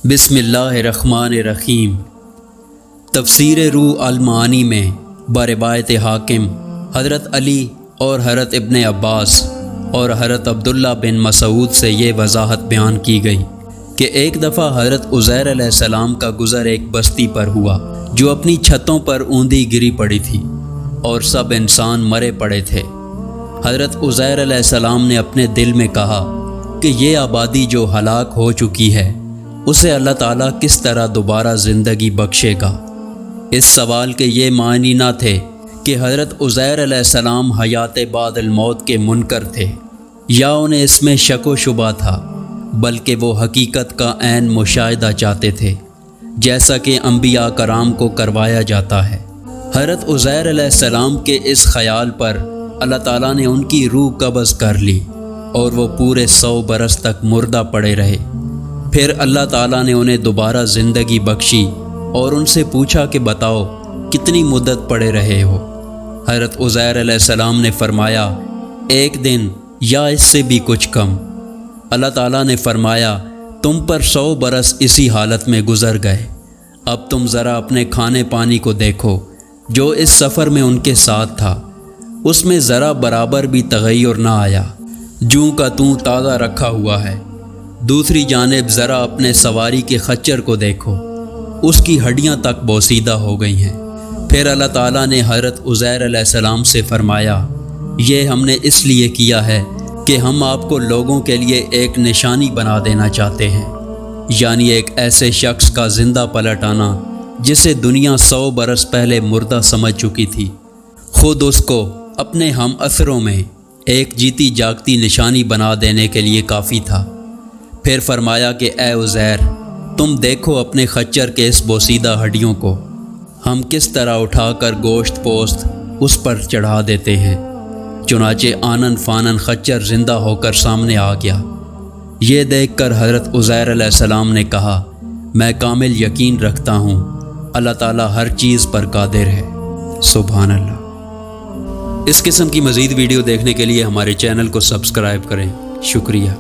بسم اللہ الرحمن الرحیم۔ تفسیر روح المعانی میں بروایت حاکم حضرت علی اور حضرت ابن عباس اور حضرت عبداللہ بن مسعود سے یہ وضاحت بیان کی گئی کہ ایک دفعہ حضرت عزیر علیہ السلام کا گزر ایک بستی پر ہوا جو اپنی چھتوں پر اوندھی گری پڑی تھی اور سب انسان مرے پڑے تھے۔ حضرت عزیر علیہ السلام نے اپنے دل میں کہا کہ یہ آبادی جو ہلاک ہو چکی ہے اسے اللہ تعالیٰ کس طرح دوبارہ زندگی بخشے گا۔ اس سوال کے یہ معنی نہ تھے کہ حضرت عزیر علیہ السلام حیات بعد الموت کے منکر تھے یا انہیں اس میں شک و شبہ تھا، بلکہ وہ حقیقت کا عین مشاہدہ چاہتے تھے جیسا کہ انبیاء کرام کو کروایا جاتا ہے۔ حضرت عزیر علیہ السلام کے اس خیال پر اللہ تعالیٰ نے ان کی روح قبض کر لی اور وہ پورے 100 برس تک مردہ پڑے رہے۔ پھر اللہ تعالیٰ نے انہیں دوبارہ زندگی بخشی اور ان سے پوچھا کہ بتاؤ کتنی مدت پڑے رہے ہو؟ حضرت عزیر علیہ السلام نے فرمایا 1 دن یا اس سے بھی کچھ کم۔ اللہ تعالیٰ نے فرمایا تم پر 100 برس اسی حالت میں گزر گئے، اب تم ذرا اپنے کھانے پانی کو دیکھو جو اس سفر میں ان کے ساتھ تھا، اس میں ذرا برابر بھی تغیر نہ آیا، جوں کا توں تازہ رکھا ہوا ہے۔ دوسری جانب ذرا اپنے سواری کے خچر کو دیکھو، اس کی ہڈیاں تک بوسیدہ ہو گئی ہیں۔ پھر اللہ تعالیٰ نے حضرت عزیر علیہ السلام سے فرمایا یہ ہم نے اس لیے کیا ہے کہ ہم آپ کو لوگوں کے لیے ایک نشانی بنا دینا چاہتے ہیں، یعنی ایک ایسے شخص کا زندہ پلٹ آنا جسے دنیا 100 برس پہلے مردہ سمجھ چکی تھی، خود اس کو اپنے ہم اثروں میں ایک جیتی جاگتی نشانی بنا دینے کے لیے کافی تھا۔ پھر فرمایا کہ اے عزیر تم دیکھو اپنے خچر کے اس بوسیدہ ہڈیوں کو، ہم کس طرح اٹھا کر گوشت پوست اس پر چڑھا دیتے ہیں۔ چنانچہ آنن فانن خچر زندہ ہو کر سامنے آ گیا۔ یہ دیکھ کر حضرت عزیر علیہ السلام نے کہا میں کامل یقین رکھتا ہوں اللہ تعالیٰ ہر چیز پر قادر ہے۔ سبحان اللہ۔ اس قسم کی مزید ویڈیو دیکھنے کے لیے ہمارے چینل کو سبسکرائب کریں۔ شکریہ۔